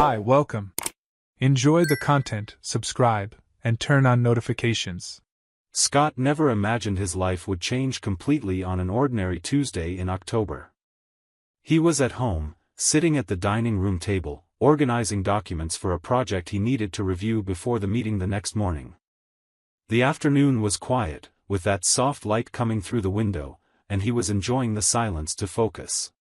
Hi, welcome. Enjoy the content, subscribe, and turn on notifications. Scott never imagined his life would change completely on an ordinary Tuesday in October. He was at home, sitting at the dining room table, organizing documents for a project he needed to review before the meeting the next morning. The afternoon was quiet, with that soft light coming through the window, and he was enjoying the silence to focus.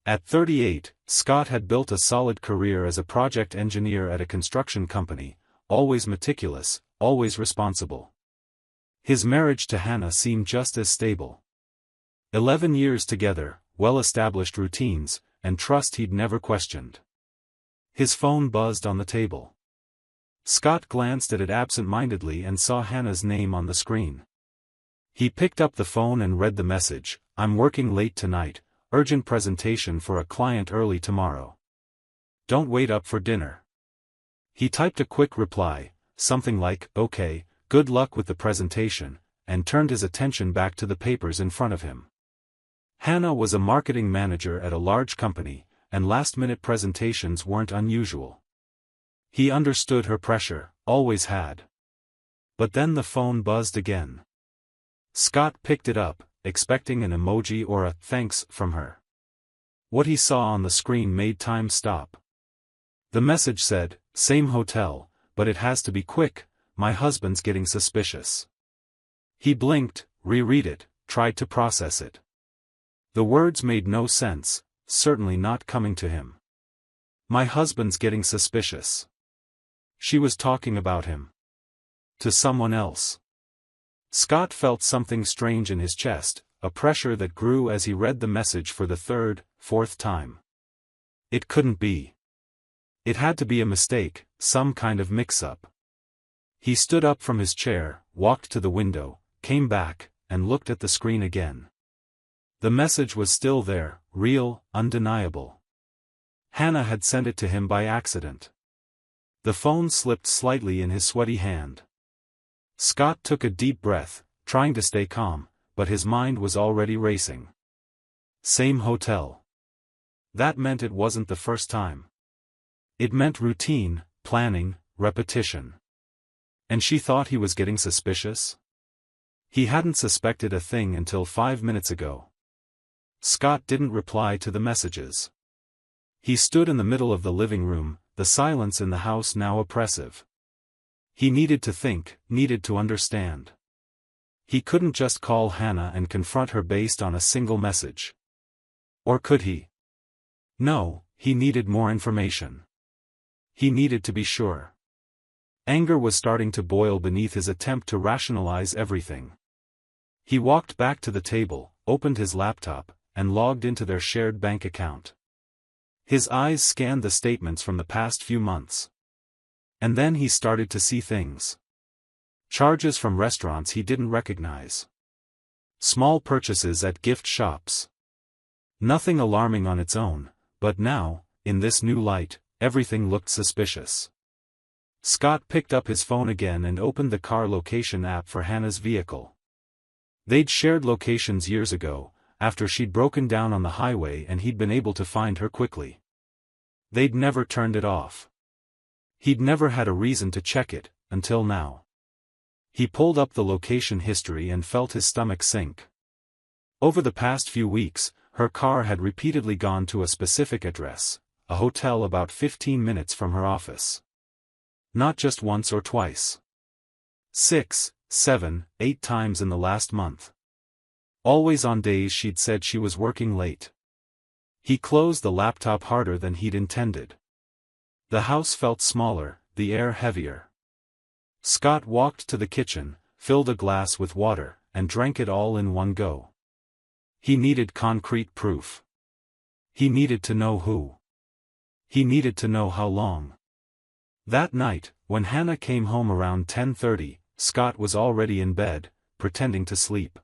At 38, Scott had built a solid career as a project engineer at a construction company, always meticulous, always responsible. His marriage to Hannah seemed just as stable. 11 years together, well-established routines, and trust he'd never questioned. His phone buzzed on the table. Scott glanced at it absent-mindedly and saw Hannah's name on the screen. He picked up the phone and read the message, "I'm working late tonight, urgent presentation for a client early tomorrow. Don't wait up for dinner." He typed a quick reply, something like, "Okay, good luck with the presentation," and turned his attention back to the papers in front of him. Hannah was a marketing manager at a large company, and last-minute presentations weren't unusual. He understood her pressure, always had. But then the phone buzzed again. Scott picked it up, expecting an emoji or a "thanks" from her. What he saw on the screen made time stop. The message said, "Same hotel, but it has to be quick, my husband's getting suspicious." He blinked, reread it, tried to process it. The words made no sense, certainly not coming to him. My husband's getting suspicious. She was talking about him. To someone else. Scott felt something strange in his chest, a pressure that grew as he read the message for the third, fourth time. It couldn't be. It had to be a mistake, some kind of mix-up. He stood up from his chair, walked to the window, came back, and looked at the screen again. The message was still there, real, undeniable. Hannah had sent it to him by accident. The phone slipped slightly in his sweaty hand. Scott took a deep breath, trying to stay calm, but his mind was already racing. Same hotel. That meant it wasn't the first time. It meant routine, planning, repetition. And she thought he was getting suspicious? He hadn't suspected a thing until 5 minutes ago. Scott didn't reply to the messages. He stood in the middle of the living room, the silence in the house now oppressive. He needed to think, needed to understand. He couldn't just call Hannah and confront her based on a single message. Or could he? No, he needed more information. He needed to be sure. Anger was starting to boil beneath his attempt to rationalize everything. He walked back to the table, opened his laptop, and logged into their shared bank account. His eyes scanned the statements from the past few months. And then he started to see things. Charges from restaurants he didn't recognize. Small purchases at gift shops. Nothing alarming on its own, but now, in this new light, everything looked suspicious. Scott picked up his phone again and opened the car location app for Hannah's vehicle. They'd shared locations years ago, after she'd broken down on the highway and he'd been able to find her quickly. They'd never turned it off. He'd never had a reason to check it, until now. He pulled up the location history and felt his stomach sink. Over the past few weeks, her car had repeatedly gone to a specific address, a hotel about 15 minutes from her office. Not just once or twice. 6, 7, 8 times in the last month. Always on days she'd said she was working late. He closed the laptop harder than he'd intended. The house felt smaller, the air heavier. Scott walked to the kitchen, filled a glass with water, and drank it all in one go. He needed concrete proof. He needed to know who. He needed to know how long. That night, when Hannah came home around 10:30, Scott was already in bed, pretending to sleep.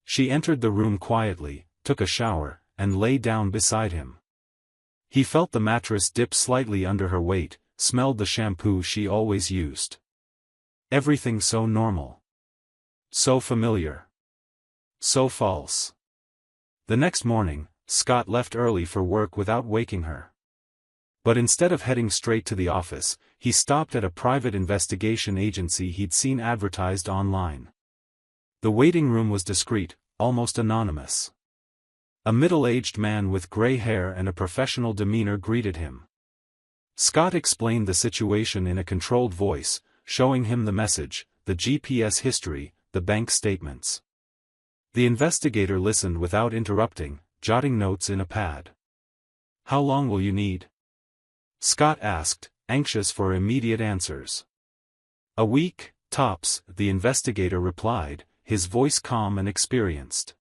She entered the room quietly, took a shower, and lay down beside him. He felt the mattress dip slightly under her weight, smelled the shampoo she always used. Everything so normal. So familiar. So false. The next morning, Scott left early for work without waking her. But instead of heading straight to the office, he stopped at a private investigation agency he'd seen advertised online. The waiting room was discreet, almost anonymous. A middle-aged man with gray hair and a professional demeanor greeted him. Scott explained the situation in a controlled voice, showing him the message, the GPS history, the bank statements. The investigator listened without interrupting, jotting notes in a pad. "How long will you need?" Scott asked, anxious for immediate answers. "A week, tops," the investigator replied, his voice calm and experienced.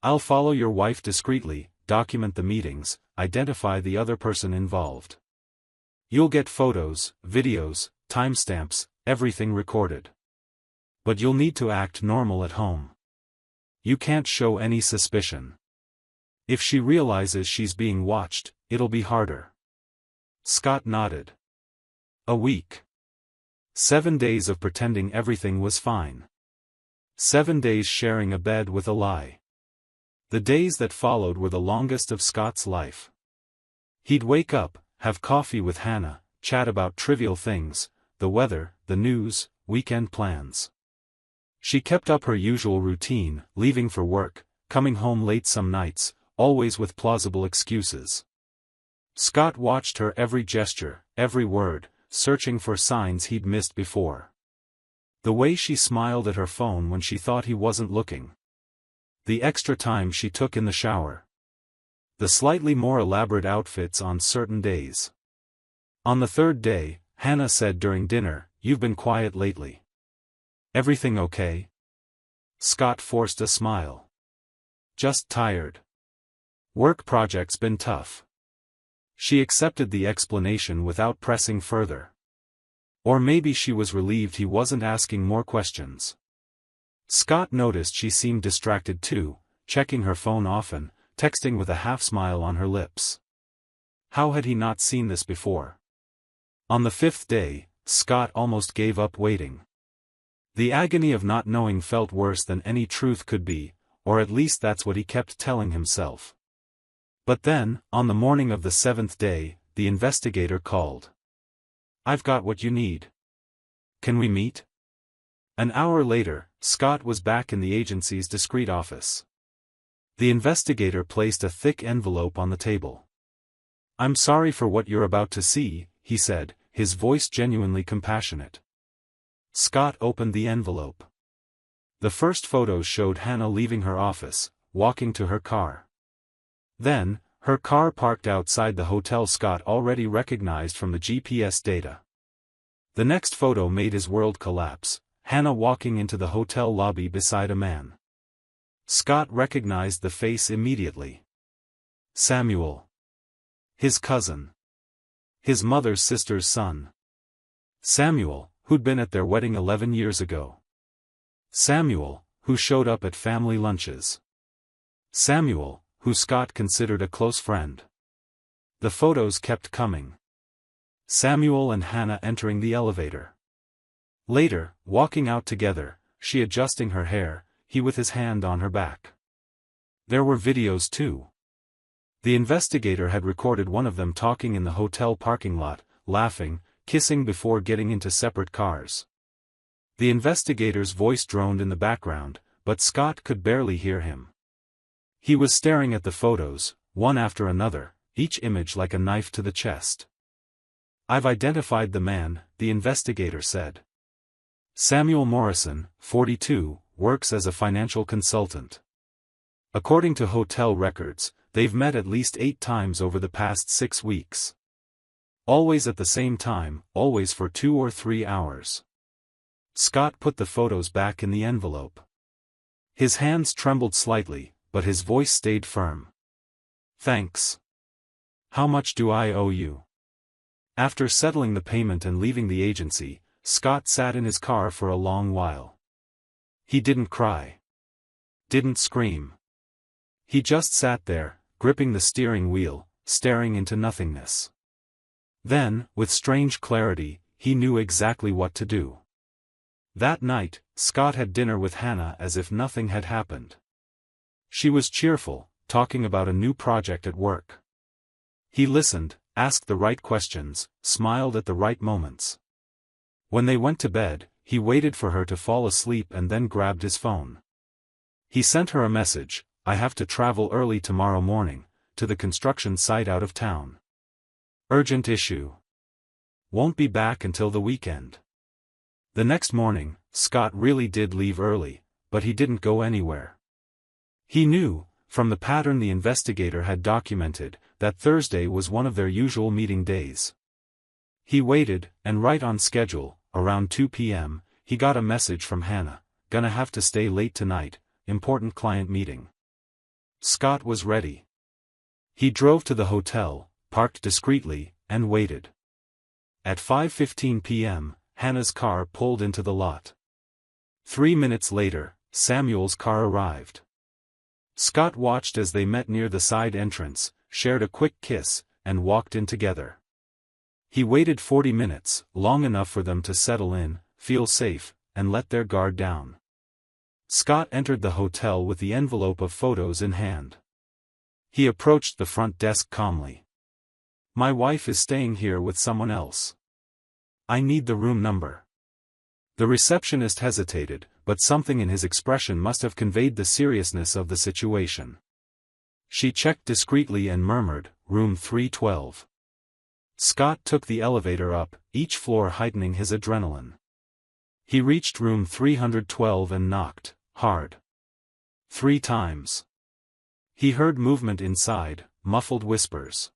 "I'll follow your wife discreetly, document the meetings, identify the other person involved. You'll get photos, videos, timestamps, everything recorded. But you'll need to act normal at home. You can't show any suspicion. If she realizes she's being watched, it'll be harder." Scott nodded. A week. 7 days of pretending everything was fine. 7 days sharing a bed with a lie. The days that followed were the longest of Scott's life. He'd wake up, have coffee with Hannah, chat about trivial things, the weather, the news, weekend plans. She kept up her usual routine, leaving for work, coming home late some nights, always with plausible excuses. Scott watched her every gesture, every word, searching for signs he'd missed before. The way she smiled at her phone when she thought he wasn't looking. The extra time she took in the shower. The slightly more elaborate outfits on certain days. On the third day, Hannah said during dinner, "You've been quiet lately. Everything okay?" Scott forced a smile. "Just tired. Work project's been tough." She accepted the explanation without pressing further. Or maybe she was relieved he wasn't asking more questions. Scott noticed she seemed distracted too, checking her phone often, texting with a half-smile on her lips. How had he not seen this before? On the 5th day, Scott almost gave up waiting. The agony of not knowing felt worse than any truth could be, or at least that's what he kept telling himself. But then, on the morning of the 7th day, the investigator called. "I've got what you need. Can we meet?" An hour later, Scott was back in the agency's discreet office. The investigator placed a thick envelope on the table. "I'm sorry for what you're about to see," he said, his voice genuinely compassionate. Scott opened the envelope. The first photos showed Hannah leaving her office, walking to her car. Then, her car parked outside the hotel Scott already recognized from the GPS data. The next photo made his world collapse, Hannah walking into the hotel lobby beside a man. Scott recognized the face immediately. Samuel. His cousin. His mother's sister's son. Samuel, who'd been at their wedding 11 years ago. Samuel, who showed up at family lunches. Samuel, who Scott considered a close friend. The photos kept coming. Samuel and Hannah entering the elevator. Later, walking out together, she adjusting her hair, he with his hand on her back. There were videos too. The investigator had recorded one of them talking in the hotel parking lot, laughing, kissing before getting into separate cars. The investigator's voice droned in the background, but Scott could barely hear him. He was staring at the photos, one after another, each image like a knife to the chest. "I've identified the man," the investigator said. Samuel Morrison, 42, works as a financial consultant. According to hotel records, they've met at least 8 times over the past 6 weeks. Always at the same time, always for 2 or 3 hours. Scott put the photos back in the envelope. His hands trembled slightly, but his voice stayed firm. "Thanks. How much do I owe you?" After settling the payment and leaving the agency, Scott sat in his car for a long while. He didn't cry. Didn't scream. He just sat there, gripping the steering wheel, staring into nothingness. Then, with strange clarity, he knew exactly what to do. That night, Scott had dinner with Hannah as if nothing had happened. She was cheerful, talking about a new project at work. He listened, asked the right questions, smiled at the right moments. When they went to bed, he waited for her to fall asleep and then grabbed his phone. He sent her a message: "I have to travel early tomorrow morning, to the construction site out of town. Urgent issue. Won't be back until the weekend." The next morning, Scott really did leave early, but he didn't go anywhere. He knew, from the pattern the investigator had documented, that Thursday was one of their usual meeting days. He waited, and right on schedule, around 2 p.m., he got a message from Hannah: "Gonna have to stay late tonight, important client meeting." Scott was ready. He drove to the hotel, parked discreetly, and waited. At 5:15 p.m., Hannah's car pulled into the lot. 3 minutes later, Samuel's car arrived. Scott watched as they met near the side entrance, shared a quick kiss, and walked in together. He waited 40 minutes, long enough for them to settle in, feel safe, and let their guard down. Scott entered the hotel with the envelope of photos in hand. He approached the front desk calmly. "My wife is staying here with someone else. I need the room number." The receptionist hesitated, but something in his expression must have conveyed the seriousness of the situation. She checked discreetly and murmured, "Room 312. Scott took the elevator up, each floor heightening his adrenaline. He reached room 312 and knocked, hard. 3 times. He heard movement inside, muffled whispers.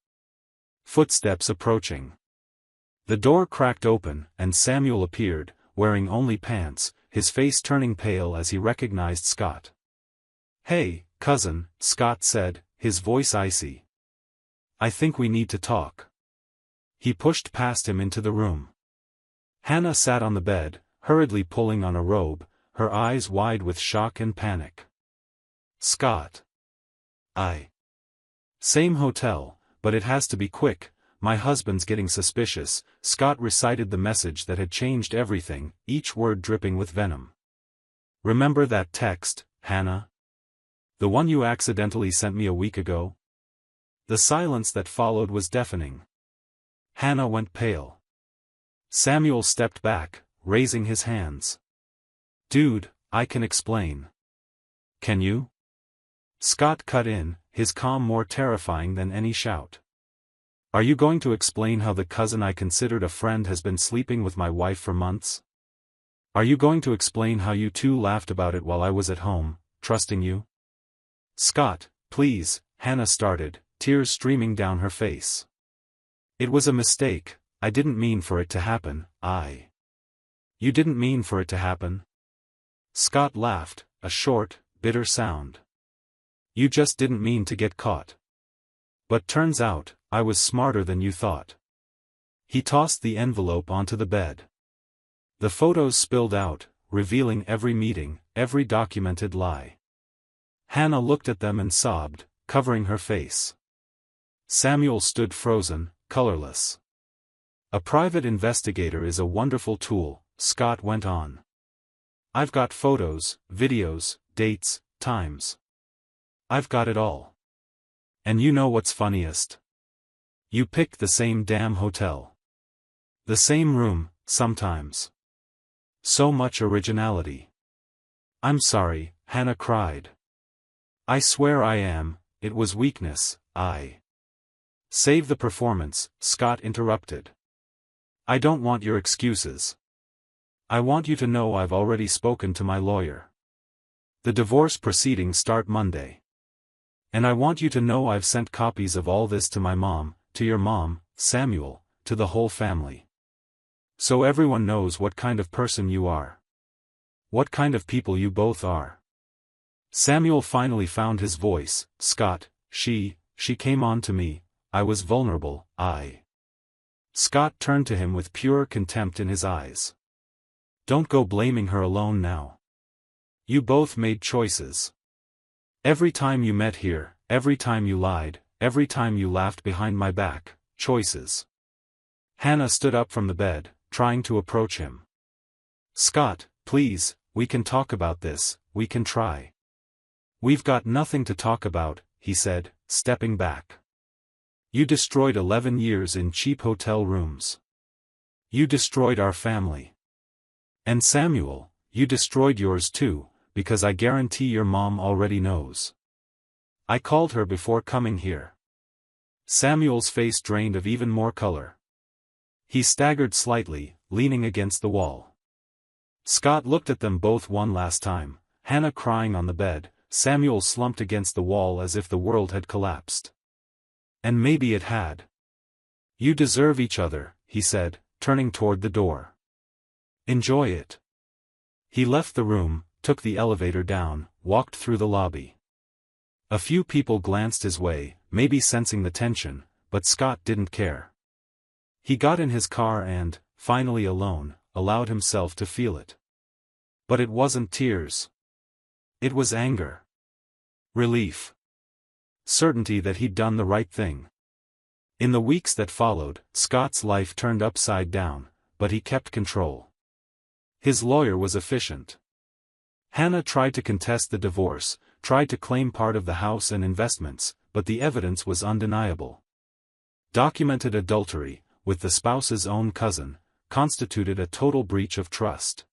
Footsteps approaching. The door cracked open, and Samuel appeared, wearing only pants, his face turning pale as he recognized Scott. "Hey, cousin," Scott said, his voice icy. "I think we need to talk." He pushed past him into the room. Hannah sat on the bed, hurriedly pulling on a robe, her eyes wide with shock and panic. "Scott. Same hotel, but it has to be quick. My husband's getting suspicious." Scott recited the message that had changed everything, each word dripping with venom. "Remember that text, Hannah? The one you accidentally sent me a week ago?" The silence that followed was deafening. Hannah went pale. Samuel stepped back, raising his hands. "Dude, I can explain." "Can you?" Scott cut in, his calm more terrifying than any shout. "Are you going to explain how the cousin I considered a friend has been sleeping with my wife for months? Are you going to explain how you two laughed about it while I was at home, trusting you?" "Scott, please," Hannah started, tears streaming down her face. "It was a mistake. I didn't mean for it to happen." "You didn't mean for it to happen?" Scott laughed, a short, bitter sound. "You just didn't mean to get caught. But turns out, I was smarter than you thought." He tossed the envelope onto the bed. The photos spilled out, revealing every meeting, every documented lie. Hannah looked at them and sobbed, covering her face. Samuel stood frozen, colorless. "A private investigator is a wonderful tool," Scott went on. "I've got photos, videos, dates, times. I've got it all. And you know what's funniest? You picked the same damn hotel. The same room, sometimes. So much originality." "I'm sorry," Hannah cried. "I swear I am, it was weakness, Save the performance," Scott interrupted. "I don't want your excuses. I want you to know I've already spoken to my lawyer. The divorce proceedings start Monday. And I want you to know I've sent copies of all this to my mom, to your mom, Samuel, to the whole family. So everyone knows what kind of person you are. What kind of people you both are." Samuel finally found his voice. "Scott, she came on to me. I was vulnerable, Scott turned to him with pure contempt in his eyes. "Don't go blaming her alone now. You both made choices. Every time you met here, every time you lied, every time you laughed behind my back, choices." Hannah stood up from the bed, trying to approach him. "Scott, please, we can talk about this, we can try." "We've got nothing to talk about," he said, stepping back. You destroyed 11 years in cheap hotel rooms. You destroyed our family. And Samuel, you destroyed yours too, because I guarantee your mom already knows. I called her before coming here. Samuel's face drained of even more color. He staggered slightly, leaning against the wall. Scott looked at them both one last time, Hannah crying on the bed, Samuel slumped against the wall as if the world had collapsed. And maybe it had. You deserve each other, he said, turning toward the door. Enjoy it. He left the room, took the elevator down, walked through the lobby. A few people glanced his way, maybe sensing the tension, but Scott didn't care. He got in his car and, finally alone, allowed himself to feel it. But it wasn't tears. It was anger. Relief. Certainty that he'd done the right thing. In the weeks that followed, Scott's life turned upside down, but he kept control. His lawyer was efficient. Hannah tried to contest the divorce, tried to claim part of the house and investments, but the evidence was undeniable. Documented adultery, with the spouse's own cousin, constituted a total breach of trust.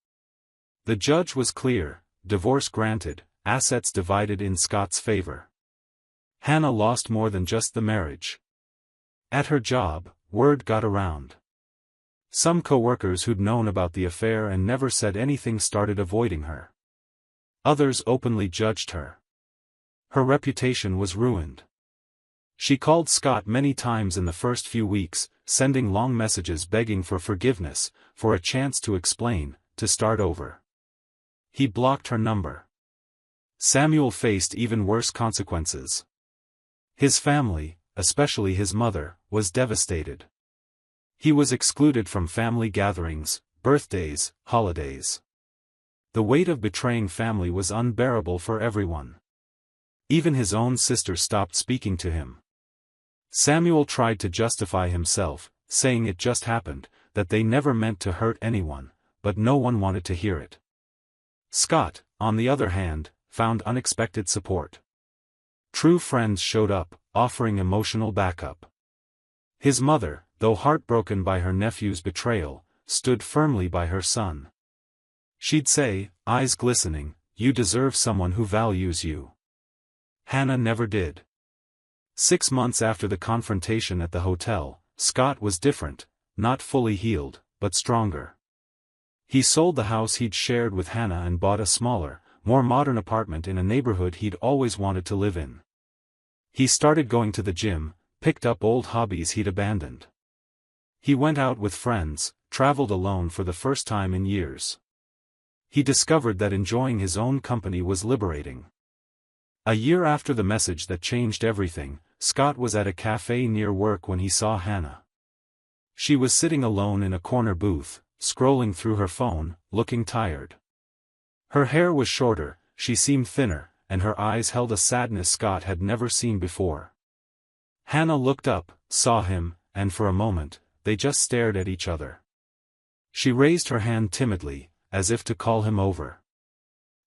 The judge was clear, divorce granted, assets divided in Scott's favor. Hannah lost more than just the marriage. At her job, word got around. Some co-workers who'd known about the affair and never said anything started avoiding her. Others openly judged her. Her reputation was ruined. She called Scott many times in the first few weeks, sending long messages begging for forgiveness, for a chance to explain, to start over. He blocked her number. Samuel faced even worse consequences. His family, especially his mother, was devastated. He was excluded from family gatherings, birthdays, holidays. The weight of betraying family was unbearable for everyone. Even his own sister stopped speaking to him. Samuel tried to justify himself, saying it just happened, that they never meant to hurt anyone, but no one wanted to hear it. Scott, on the other hand, found unexpected support. True friends showed up, offering emotional backup. His mother, though heartbroken by her nephew's betrayal, stood firmly by her son. She'd say, eyes glistening, "You deserve someone who values you." Hannah never did. 6 months after the confrontation at the hotel, Scott was different, not fully healed, but stronger. He sold the house he'd shared with Hannah and bought a smaller, more modern apartment in a neighborhood he'd always wanted to live in. He started going to the gym, picked up old hobbies he'd abandoned. He went out with friends, traveled alone for the first time in years. He discovered that enjoying his own company was liberating. A year after the message that changed everything, Scott was at a cafe near work when he saw Hannah. She was sitting alone in a corner booth, scrolling through her phone, looking tired. Her hair was shorter, she seemed thinner, and her eyes held a sadness Scott had never seen before. Hannah looked up, saw him, and for a moment, they just stared at each other. She raised her hand timidly, as if to call him over.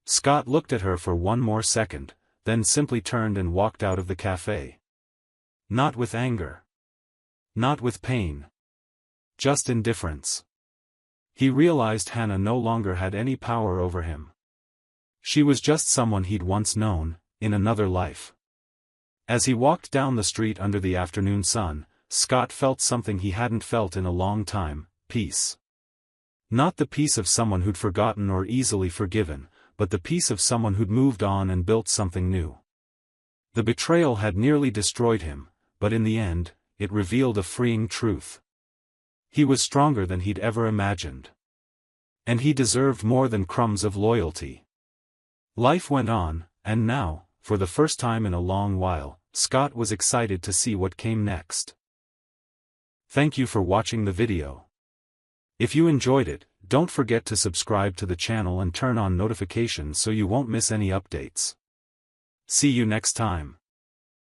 Scott looked at her for one more second, then simply turned and walked out of the cafe. Not with anger. Not with pain. Just indifference. He realized Hannah no longer had any power over him. She was just someone he'd once known, in another life. As he walked down the street under the afternoon sun, Scott felt something he hadn't felt in a long time, peace. Not the peace of someone who'd forgotten or easily forgiven, but the peace of someone who'd moved on and built something new. The betrayal had nearly destroyed him, but in the end, it revealed a freeing truth. He was stronger than he'd ever imagined. And he deserved more than crumbs of loyalty. Life went on, and now, for the first time in a long while, Scott was excited to see what came next. Thank you for watching the video. If you enjoyed it, don't forget to subscribe to the channel and turn on notifications so you won't miss any updates. See you next time.